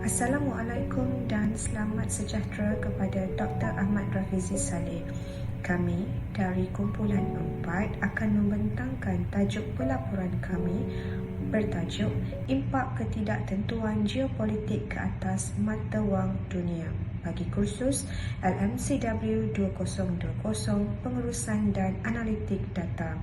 Assalamualaikum dan selamat sejahtera kepada Dr. Ahmad Rafizi Saleh. Kami dari kumpulan 4 akan membentangkan tajuk pelaporan kami bertajuk Impak Ketidaktentuan Geopolitik ke atas mata wang dunia bagi kursus LMCW 2020 Pengurusan dan Analitik Data.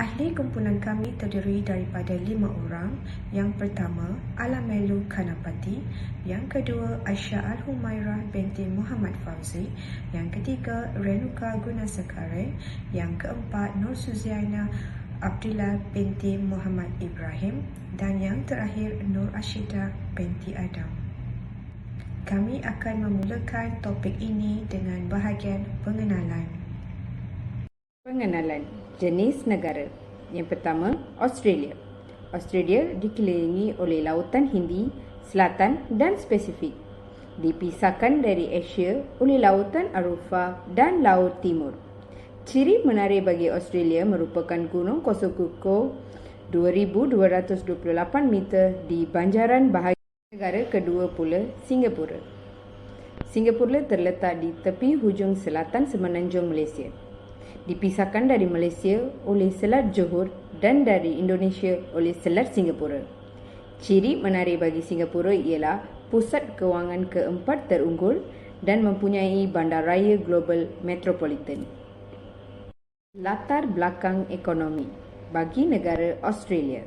Ahli kumpulan kami terdiri daripada 5 orang. Yang pertama, Alamelu Kanapati. Yang kedua, Aisyah Al-Humairah binti Muhammad Fauzi. Yang ketiga, Renuka Gunasekare. Yang keempat, Nur Suziana Abdullah binti Muhammad Ibrahim. Dan yang terakhir, Nur Ashidah binti Adam. Kami akan memulakan topik ini dengan bahagian pengenalan. Pengenalan jenis negara. Yang pertama, Australia. Australia dikelilingi oleh Lautan Hindi, Selatan dan Pasifik. Dipisahkan dari Asia oleh Lautan Arafah dan Laut Timur. Ciri menarik bagi Australia merupakan Gunung Kosciuszko 2,228 meter di banjaran bahagian negara kedua pula Singapura. Singapura terletak di tepi hujung selatan semenanjung Malaysia. Dipisahkan dari Malaysia oleh Selat Johor dan dari Indonesia oleh Selat Singapura. Ciri menarik bagi Singapura ialah pusat kewangan keempat terunggul dan mempunyai bandaraya global metropolitan. Latar belakang ekonomi bagi negara Australia.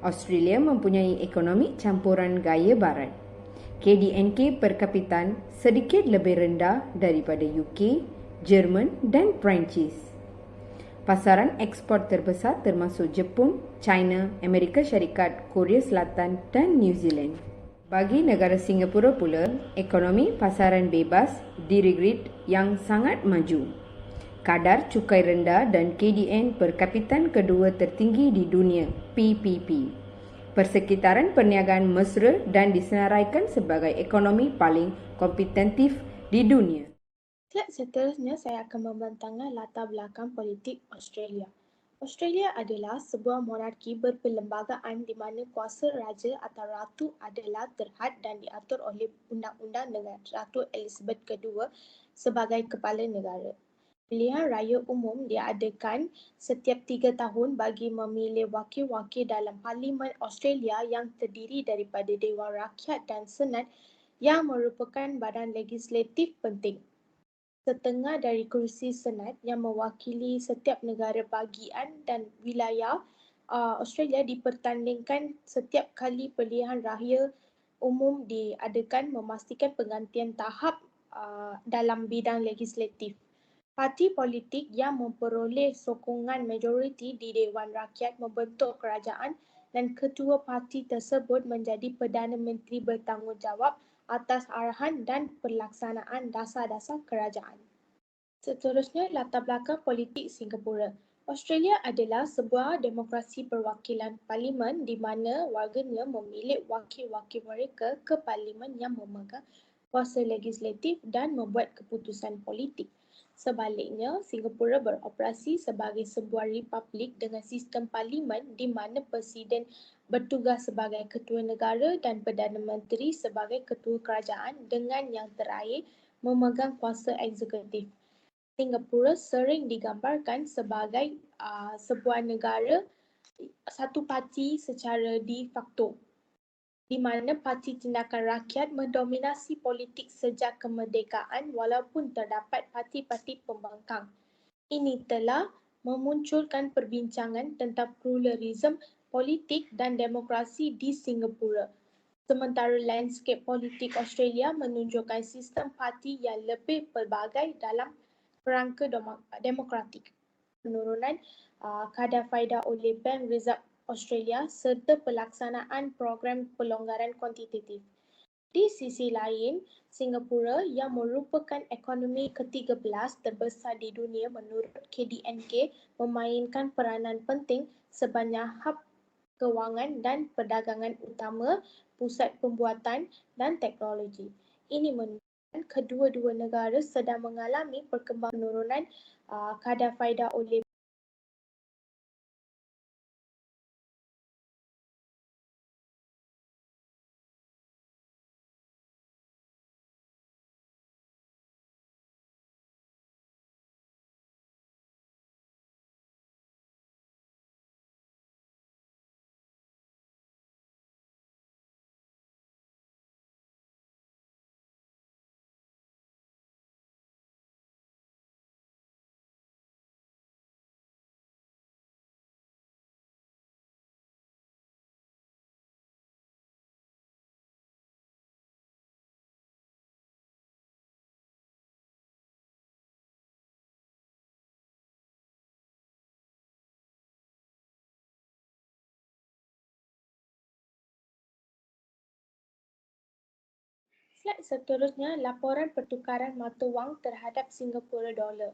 Australia mempunyai ekonomi campuran gaya barat. KDNK per kapita sedikit lebih rendah daripada UK, Jerman dan Perancis. Pasaran ekspor terbesar termasuk Jepun, China, Amerika Syarikat, Korea Selatan dan New Zealand. Bagi negara Singapura pula, ekonomi pasaran bebas diregret yang sangat maju. Kadar cukai rendah dan KDN per kapita kedua tertinggi di dunia, PPP. Persekitaran perniagaan mesra dan disenaraikan sebagai ekonomi paling kompetitif di dunia. Slide seterusnya saya akan membentangkan latar belakang politik Australia. Australia adalah sebuah monarki berperlembagaan di mana kuasa raja atau ratu adalah terhad dan diatur oleh undang-undang dengan Ratu Elizabeth II sebagai kepala negara. Pilihan raya umum diadakan setiap 3 tahun bagi memilih wakil-wakil dalam Parlimen Australia yang terdiri daripada Dewan Rakyat dan Senat yang merupakan badan legislatif penting. Setengah dari kerusi Senat yang mewakili setiap negara bahagian dan wilayah Australia dipertandingkan setiap kali pilihan raya umum diadakan memastikan penggantian tahap dalam bidang legislatif. Parti politik yang memperoleh sokongan majoriti di Dewan Rakyat membentuk kerajaan dan ketua parti tersebut menjadi Perdana Menteri bertanggungjawab atas arahan dan pelaksanaan dasar-dasar kerajaan. Seterusnya, latar belakang politik Singapura. Australia adalah sebuah demokrasi perwakilan parlimen di mana warganya memilih wakil-wakil mereka ke parlimen yang memegang kuasa legislatif dan membuat keputusan politik. Sebaliknya, Singapura beroperasi sebagai sebuah republik dengan sistem parlimen di mana presiden bertugas sebagai ketua negara dan Perdana Menteri sebagai ketua kerajaan dengan yang terakhir memegang kuasa eksekutif. Singapura sering digambarkan sebagai sebuah negara satu parti secara de facto, di mana Parti Tindakan Rakyat mendominasi politik sejak kemerdekaan walaupun terdapat parti-parti pembangkang. Ini telah memunculkan perbincangan tentang pluralisme politik dan demokrasi di Singapura. Sementara landscape politik Australia menunjukkan sistem parti yang lebih pelbagai dalam kerangka demokratik. Penurunan kadar faedah oleh Bank Reserve Australia serta pelaksanaan program pelonggaran kuantitatif. Di sisi lain, Singapura yang merupakan ekonomi ke-13 terbesar di dunia menurut KDNK memainkan peranan penting sebagai hub kewangan dan perdagangan utama, pusat pembuatan dan teknologi. Ini menunjukkan kedua-dua negara sedang mengalami perkembangan penurunan kadar faedah oleh Slide seterusnya, laporan pertukaran mata wang terhadap Singapura dolar.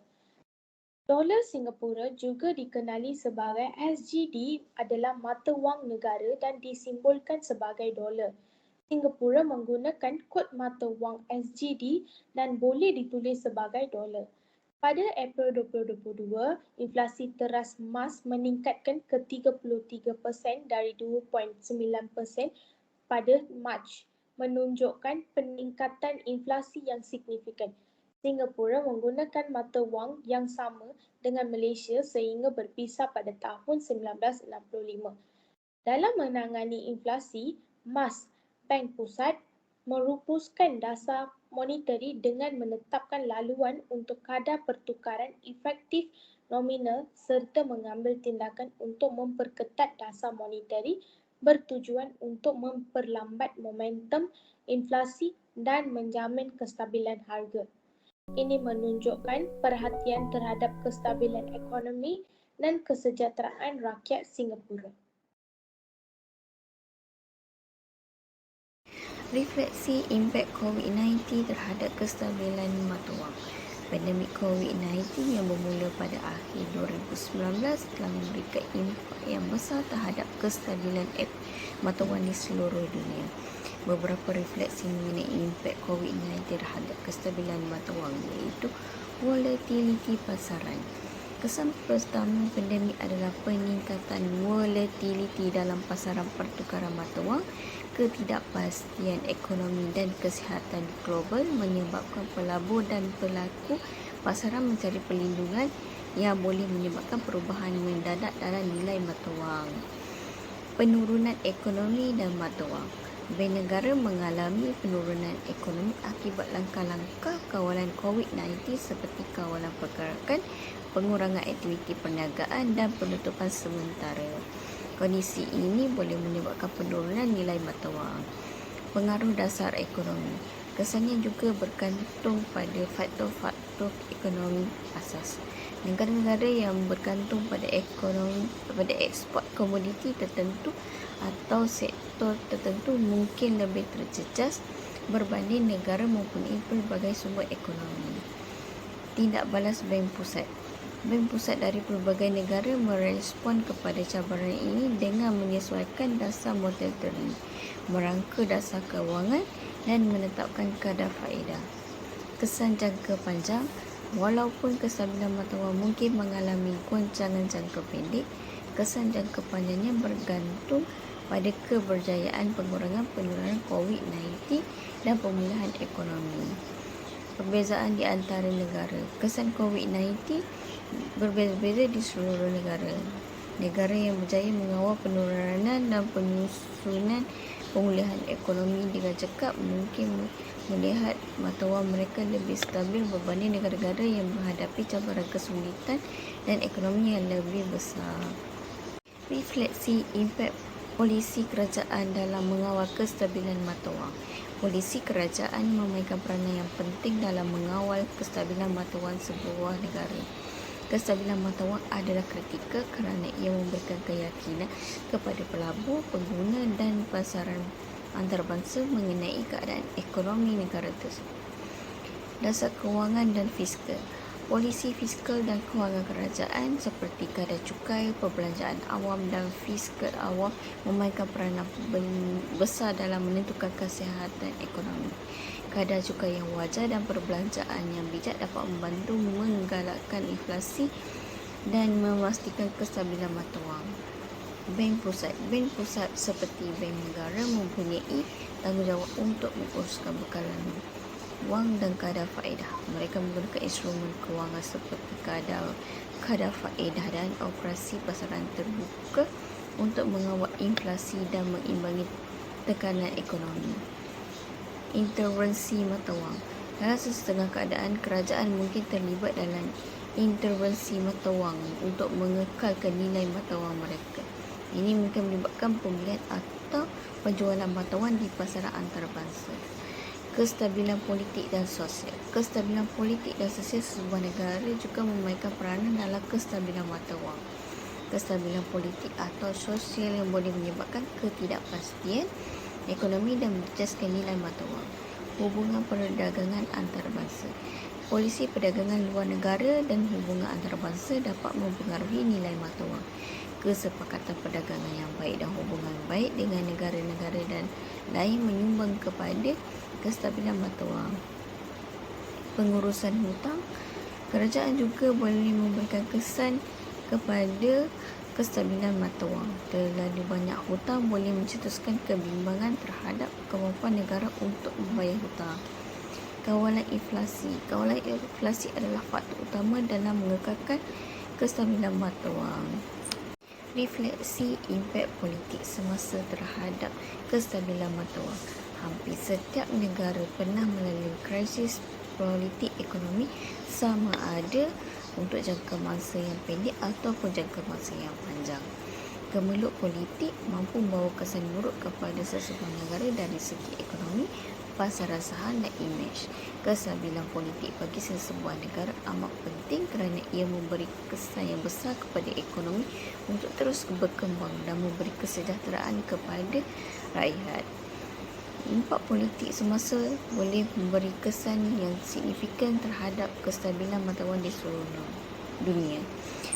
Dolar Singapura juga dikenali sebagai SGD adalah mata wang negara dan disimbolkan sebagai dolar. Singapura menggunakan kod mata wang SGD dan boleh ditulis sebagai dolar. Pada April 2022, inflasi teras emas meningkatkan ke 33% dari 2.9% pada Mac, menunjukkan peningkatan inflasi yang signifikan. Singapura menggunakan mata wang yang sama dengan Malaysia sehingga berpisah pada tahun 1965. Dalam menangani inflasi, MAS, Bank Pusat, merumuskan dasar monetary dengan menetapkan laluan untuk kadar pertukaran efektif nominal serta mengambil tindakan untuk memperketat dasar monetary bertujuan untuk memperlambat momentum inflasi dan menjamin kestabilan harga. Ini menunjukkan perhatian terhadap kestabilan ekonomi dan kesejahteraan rakyat Singapura. Refleksi impak COVID-19 terhadap kestabilan mata wang. Pandemik COVID-19 yang bermula pada akhir 2019 telah memberikan impak yang besar terhadap kestabilan mata wang di seluruh dunia. Beberapa refleksi mengenai impak COVID-19 terhadap kestabilan mata wang iaitu volatiliti pasaran. Kesan pertama pandemik adalah peningkatan volatiliti dalam pasaran pertukaran mata wang. Ketidakpastian ekonomi dan kesihatan global menyebabkan pelabur dan pelaku pasaran mencari perlindungan yang boleh menyebabkan perubahan mendadak dalam nilai mata wang. Penurunan ekonomi dan mata wang. Bank negara mengalami penurunan ekonomi akibat langkah-langkah kawalan COVID-19 seperti kawalan pergerakan, pengurangan aktiviti perniagaan dan penutupan sementara. Kondisi ini boleh menyebabkan penurunan nilai mata wang. Pengaruh dasar ekonomi. Kesannya juga bergantung pada faktor-faktor ekonomi asas. Negara-negara yang bergantung pada ekspor komoditi tertentu atau sektor tertentu mungkin lebih terjejas berbanding negara mempunyai pelbagai sumber ekonomi. Tindak balas Bank Pusat. Bank Pusat dari pelbagai negara merespon kepada cabaran ini dengan menyesuaikan dasar monetary, merangka dasar kewangan dan menetapkan kadar faedah. Kesan jangka panjang. Walaupun kestabilan mata wang mungkin mengalami goncangan jangka pendek, kesan jangka panjangnya bergantung pada keberjayaan pengurangan penularan COVID-19 dan pemulihan ekonomi. Perbezaan di antara negara. Kesan COVID-19 berbeza-beza di seluruh negara. Negara yang berjaya mengawal penuranan dan penyusunan pemulihan ekonomi dengan cekap mungkin melihat mata wang mereka lebih stabil berbanding negara-negara yang menghadapi cabaran kesulitan dan ekonomi yang lebih besar. Refleksi impak polisi kerajaan dalam mengawal kestabilan mata wang. Polisi kerajaan memainkan peranan yang penting dalam mengawal kestabilan mata wang sebuah negara. Kestabilan mata wang adalah kritikal kerana ia memberikan keyakinan kepada pelabur, pengguna dan pasaran antarabangsa mengenai keadaan ekonomi negara tersebut. Dasar kewangan dan fiskal. Polisi fiskal dan kewangan kerajaan seperti kadar cukai, perbelanjaan awam dan fiskal awam memainkan peranan besar dalam menentukan kesihatan ekonomi. Kadar cukai yang wajar dan perbelanjaan yang bijak dapat membantu menggalakkan inflasi dan memastikan kestabilan mata wang. Bank Pusat. Bank Pusat seperti bank negara mempunyai tanggungjawab untuk menguruskan bekalan wang dan kadar faedah. Mereka menggunakan instrumen kewangan seperti kadar faedah dan operasi pasaran terbuka untuk mengawal inflasi dan mengimbangi tekanan ekonomi. Intervensi mata wang. Dalam sesetengah keadaan, kerajaan mungkin terlibat dalam intervensi mata wang untuk mengekalkan nilai mata wang mereka. Ini mungkin melibatkan pembelian atau penjualan mata wang di pasaran antarabangsa. Kestabilan politik dan sosial. Kestabilan politik dan sosial sebuah negara juga memainkan peranan dalam kestabilan mata wang. Kestabilan politik atau sosial yang boleh menyebabkan ketidakpastian ekonomi dan menjejaskan nilai mata wang. hubungan perdagangan antarabangsa. Polisi perdagangan luar negara dan hubungan antarabangsa dapat mempengaruhi nilai mata wang. Kesepakatan perdagangan yang baik dan hubungan baik dengan negara-negara dan lain menyumbang kepada kestabilan mata wang. Pengurusan hutang, kerajaan juga boleh memberikan kesan kepada kestabilan mata wang. Terlalu banyak hutang boleh mencetuskan kebimbangan terhadap kemampuan negara untuk membayar hutang. Kawalan inflasi. Kawalan inflasi adalah faktor utama dalam mengekalkan kestabilan mata wang. Refleksi impak politik semasa terhadap kestabilan mata wang. Hampir setiap negara pernah melalui krisis politik ekonomi, sama ada untuk jangka masa yang pendek ataupun jangka masa yang panjang. Gemeluk politik mampu membawa kesan buruk kepada sesebuah negara dari segi ekonomi, pasaran saham dan imej. Kestabilan politik bagi sesebuah negara amat penting kerana ia memberi kesan yang besar kepada ekonomi untuk terus berkembang dan memberi kesejahteraan kepada rakyat. Impak politik semasa boleh memberi kesan yang signifikan terhadap kestabilan mata wang di seluruh dunia.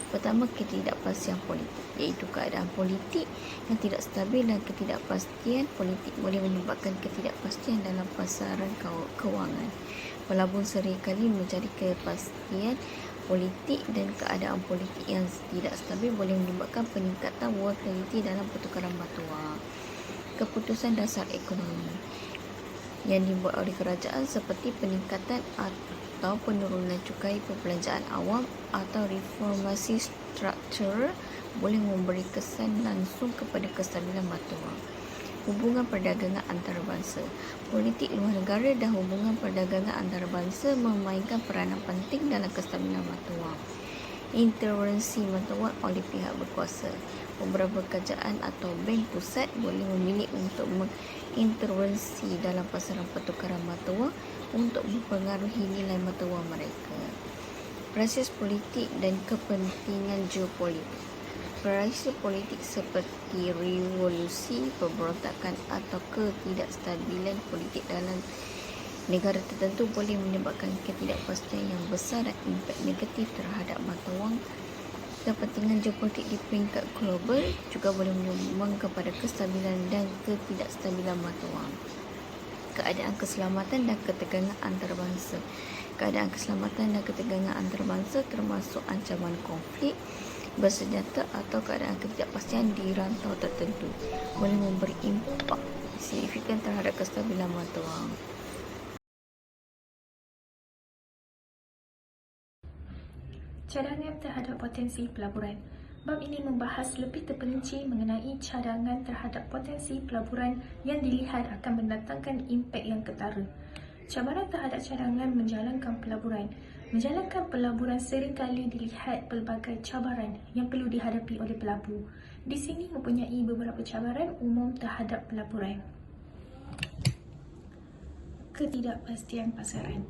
Pertama, ketidakpastian politik, iaitu keadaan politik yang tidak stabil dan ketidakpastian politik boleh menyebabkan ketidakpastian dalam pasaran kewangan. Pelabur seringkali mencari kepastian politik dan keadaan politik yang tidak stabil boleh menyebabkan peningkatan volatiliti dalam pertukaran mata wang. Keputusan dasar ekonomi yang dibuat oleh kerajaan seperti peningkatan atau penurunan cukai perbelanjaan awam atau reformasi struktur boleh memberi kesan langsung kepada kestabilan mata wang. Hubungan perdagangan antarabangsa. Politik luar negara dan hubungan perdagangan antarabangsa memainkan peranan penting dalam kestabilan mata wang. Intervensi mata wang oleh pihak berkuasa. Beberapa kerajaan atau bank pusat boleh memilih untuk mengintervensi dalam pasaran pertukaran mata wang untuk mempengaruhi nilai mata wang mereka. Proses politik dan kepentingan geopolitik. Proses politik seperti revolusi, pemberontakan atau ketidakstabilan politik dalam negara tertentu boleh menyebabkan ketidakpastian yang besar dan impak negatif terhadap mata wang. Kepentingan geopolitik di peringkat global juga boleh menyumbang kepada kestabilan dan ketidakstabilan mata wang. Keadaan keselamatan dan ketegangan antarabangsa. Keadaan keselamatan dan ketegangan antarabangsa termasuk ancaman konflik bersenjata atau keadaan ketidakpastian di rantau tertentu boleh memberi impak signifikan terhadap kestabilan mata wang. Cadangan terhadap potensi pelaburan. Bab ini membahas lebih terperinci mengenai cadangan terhadap potensi pelaburan yang dilihat akan mendatangkan impak yang ketara. Cabaran terhadap cadangan menjalankan pelaburan. Menjalankan pelaburan seringkali dilihat pelbagai cabaran yang perlu dihadapi oleh pelabur. Di sini mempunyai beberapa cabaran umum terhadap pelaburan. Ketidakpastian pasaran.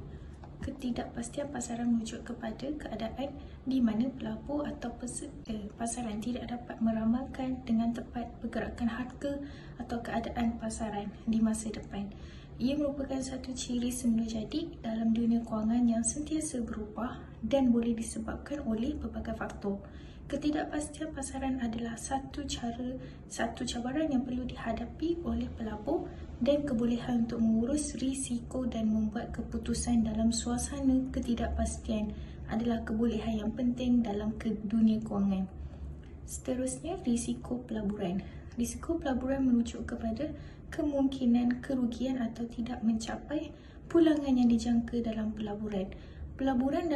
Ketidakpastian pasaran merujuk kepada keadaan di mana pelabur atau peserta pasaran tidak dapat meramalkan dengan tepat pergerakan harga atau keadaan pasaran di masa depan. Ia merupakan satu ciri semula jadi dalam dunia kewangan yang sentiasa berubah dan boleh disebabkan oleh pelbagai faktor. Ketidakpastian pasaran adalah satu cabaran yang perlu dihadapi oleh pelabur dan kebolehan untuk mengurus risiko dan membuat keputusan dalam suasana ketidakpastian adalah kebolehan yang penting dalam dunia kewangan. Seterusnya, risiko pelaburan. Risiko pelaburan merujuk kepada kemungkinan kerugian atau tidak mencapai pulangan yang dijangka dalam pelaburan. Pelaburan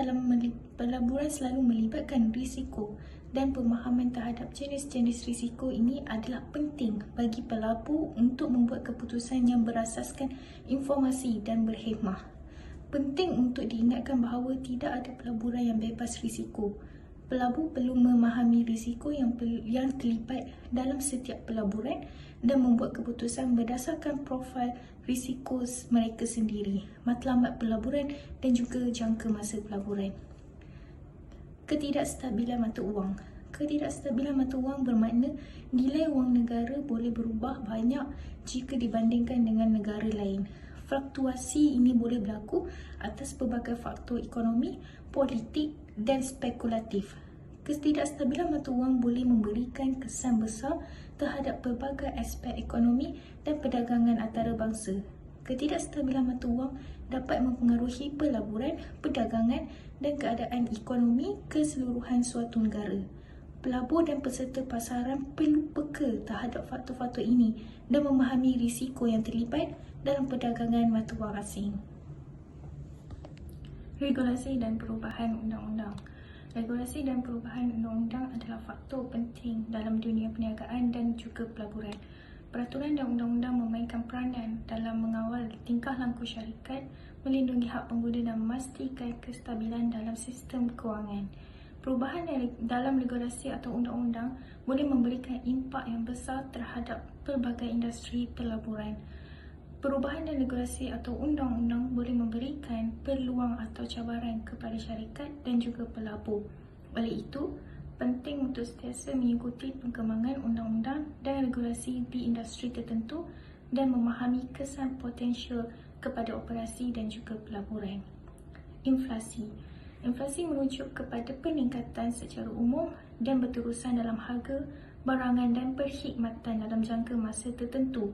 selalu melibatkan risiko dan pemahaman terhadap jenis-jenis risiko ini adalah penting bagi pelabur untuk membuat keputusan yang berasaskan informasi dan berhikmah. Penting untuk diingatkan bahawa tidak ada pelaburan yang bebas risiko. Pelabur perlu memahami risiko yang terlibat dalam setiap pelaburan dan membuat keputusan berdasarkan profil risiko mereka sendiri, matlamat pelaburan dan juga jangka masa pelaburan. Ketidakstabilan mata wang. Ketidakstabilan mata wang bermakna nilai wang negara boleh berubah banyak jika dibandingkan dengan negara lain. Fluktuasi ini boleh berlaku atas pelbagai faktor ekonomi, politik dan spekulatif. Ketidakstabilan mata wang boleh memberikan kesan besar terhadap pelbagai aspek ekonomi dan perdagangan antarabangsa. Ketidakstabilan mata wang dapat mempengaruhi pelaburan, perdagangan dan keadaan ekonomi keseluruhan suatu negara. Pelabur dan peserta pasaran perlu peka terhadap faktor-faktor ini dan memahami risiko yang terlibat dalam perdagangan mata wang asing. Regulasi dan perubahan undang-undang. Regulasi dan perubahan undang-undang adalah faktor penting dalam dunia perniagaan dan juga pelaburan. Peraturan dan undang-undang memainkan peranan dalam mengawal tingkah laku syarikat, melindungi hak pengguna dan memastikan kestabilan dalam sistem kewangan. Perubahan dalam regulasi atau undang-undang boleh memberikan impak yang besar terhadap pelbagai industri pelaburan. Perubahan dan regulasi atau undang-undang boleh memberikan peluang atau cabaran kepada syarikat dan juga pelabur. Oleh itu, penting untuk sentiasa mengikuti perkembangan undang-undang dan regulasi di industri tertentu dan memahami kesan potensial kepada operasi dan juga pelaburan. Inflasi. Inflasi merujuk kepada peningkatan secara umum dan berterusan dalam harga, barangan dan perkhidmatan dalam jangka masa tertentu,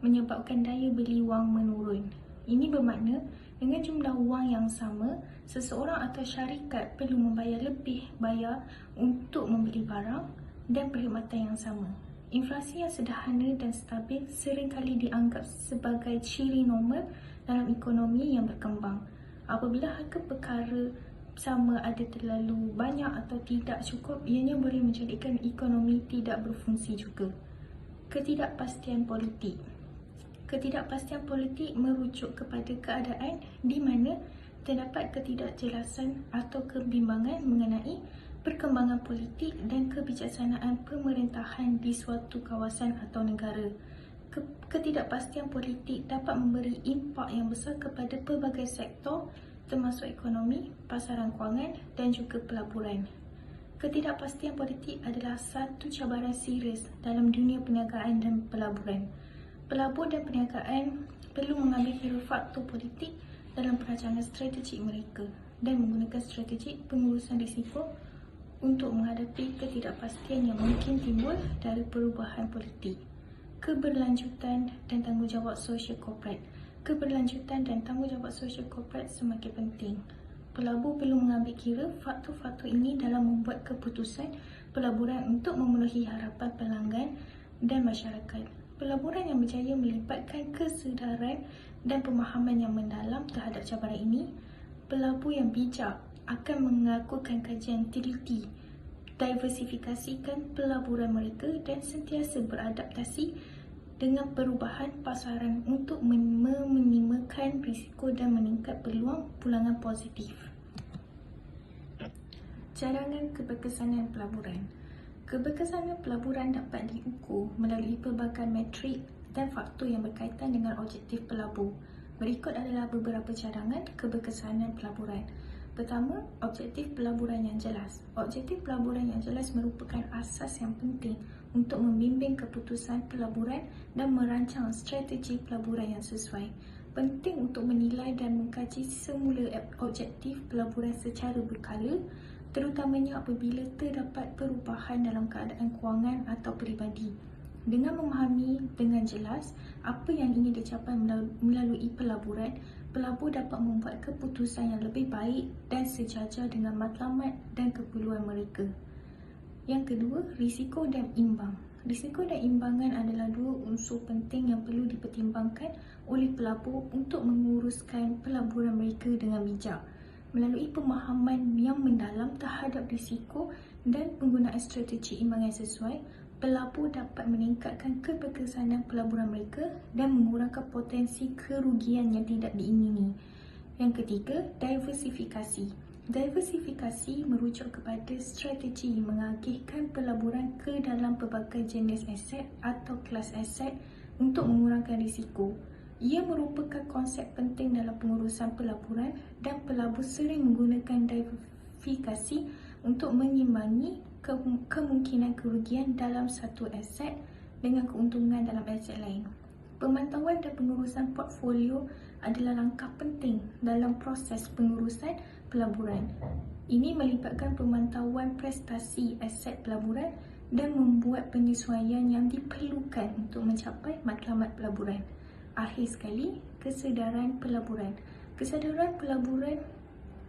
menyebabkan daya beli wang menurun. Ini bermakna dengan jumlah wang yang sama, seseorang atau syarikat perlu membayar lebih bayar untuk membeli barang dan perkhidmatan yang sama. Inflasi yang sederhana dan stabil seringkali dianggap sebagai ciri normal dalam ekonomi yang berkembang. Apabila harga perkara sama ada terlalu banyak atau tidak cukup, ianya boleh menjadikan ekonomi tidak berfungsi juga. Ketidakpastian politik. Ketidakpastian politik merujuk kepada keadaan di mana terdapat ketidakjelasan atau kebimbangan mengenai perkembangan politik dan kebijaksanaan pemerintahan di suatu kawasan atau negara. Ketidakpastian politik dapat memberi impak yang besar kepada pelbagai sektor termasuk ekonomi, pasaran kewangan dan juga pelaburan. Ketidakpastian politik adalah satu cabaran serius dalam dunia perniagaan dan pelaburan. Pelabur dan perniagaan perlu mengambil kira faktor politik dalam perancangan strategik mereka dan menggunakan strategik pengurusan risiko untuk menghadapi ketidakpastian yang mungkin timbul dari perubahan politik. Keberlanjutan dan tanggungjawab sosial korporat. Keberlanjutan dan tanggungjawab sosial korporat semakin penting. Pelabur perlu mengambil kira faktor-faktor ini dalam membuat keputusan pelaburan untuk memenuhi harapan pelanggan dan masyarakat. Pelaburan yang berjaya melibatkan kesedaran dan pemahaman yang mendalam terhadap cabaran ini. Pelabur yang bijak akan melakukan kajian teliti, diversifikasikan pelaburan mereka dan sentiasa beradaptasi dengan perubahan pasaran untuk meminimalkan risiko dan meningkat peluang pulangan positif. Cadangan keberkesanan pelaburan. Keberkesanan pelaburan dapat diukur melalui pelbagai metrik dan faktor yang berkaitan dengan objektif pelabur. Berikut adalah beberapa cadangan keberkesanan pelaburan. Pertama, objektif pelaburan yang jelas. Objektif pelaburan yang jelas merupakan asas yang penting untuk membimbing keputusan pelaburan dan merancang strategi pelaburan yang sesuai. Penting untuk menilai dan mengkaji semula objektif pelaburan secara berkala, terutamanya apabila terdapat perubahan dalam keadaan kewangan atau peribadi. Dengan memahami dengan jelas apa yang ingin dicapai melalui pelaburan, pelabur dapat membuat keputusan yang lebih baik dan sejajar dengan matlamat dan keperluan mereka. Yang kedua, risiko dan imbang. Risiko dan imbangan adalah dua unsur penting yang perlu dipertimbangkan oleh pelabur untuk menguruskan pelaburan mereka dengan bijak. Melalui pemahaman yang mendalam terhadap risiko dan penggunaan strategi imbang yang sesuai, pelabur dapat meningkatkan keberkesanan pelaburan mereka dan mengurangkan potensi kerugian yang tidak diingini. Yang ketiga, diversifikasi. Diversifikasi merujuk kepada strategi mengagihkan pelaburan ke dalam pelbagai jenis aset atau kelas aset untuk mengurangkan risiko. Ia merupakan konsep penting dalam pengurusan pelaburan dan pelabur sering menggunakan diversifikasi untuk mengimbangi kemungkinan kerugian dalam satu aset dengan keuntungan dalam aset lain. Pemantauan dan pengurusan portfolio adalah langkah penting dalam proses pengurusan pelaburan. Ini melibatkan pemantauan prestasi aset pelaburan dan membuat penyesuaian yang diperlukan untuk mencapai matlamat pelaburan. Akhir sekali, kesedaran pelaburan. Kesedaran pelaburan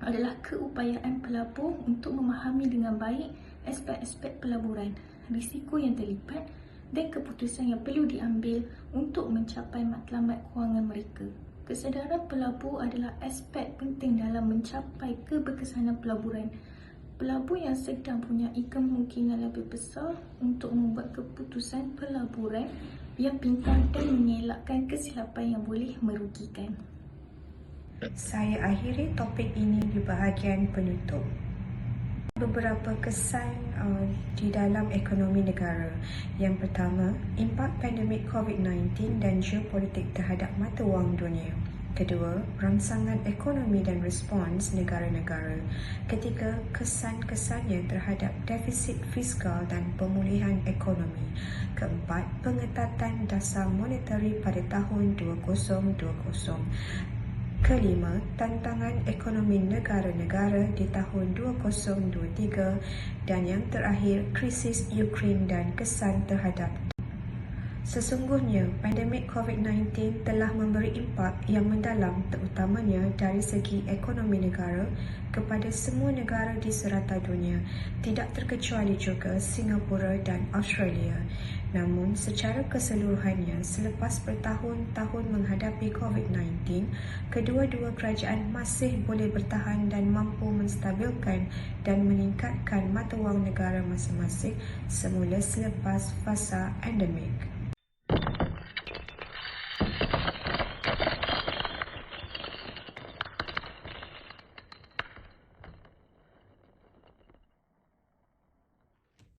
adalah keupayaan pelabur untuk memahami dengan baik aspek-aspek pelaburan, risiko yang terlibat dan keputusan yang perlu diambil untuk mencapai matlamat kewangan mereka. Kesedaran pelabur adalah aspek penting dalam mencapai keberkesanan pelaburan. Pelabur yang sedang punya kemungkinan lebih besar untuk membuat keputusan pelaburan yang pintar dan mengelakkan kesilapan yang boleh merugikan. Saya akhiri topik ini di bahagian penutup. Beberapa kesan di dalam ekonomi negara. Yang pertama, impak pandemik COVID-19 dan geopolitik terhadap mata wang dunia. Kedua, rangsangan ekonomi dan respons negara-negara. Ketiga, kesan-kesannya terhadap defisit fiskal dan pemulihan ekonomi. Keempat, pengetatan dasar monetari pada tahun 2020. Kelima, tantangan ekonomi negara-negara di tahun 2023 dan yang terakhir, krisis Ukraine dan kesan terhadap. Sesungguhnya, pandemik COVID-19 telah memberi impak yang mendalam terutamanya dari segi ekonomi negara kepada semua negara di serata dunia, tidak terkecuali juga Singapura dan Australia. Namun, secara keseluruhannya, selepas bertahun-tahun menghadapi COVID-19, kedua-dua kerajaan masih boleh bertahan dan mampu menstabilkan dan meningkatkan mata wang negara masing-masing semula selepas fasa endemik.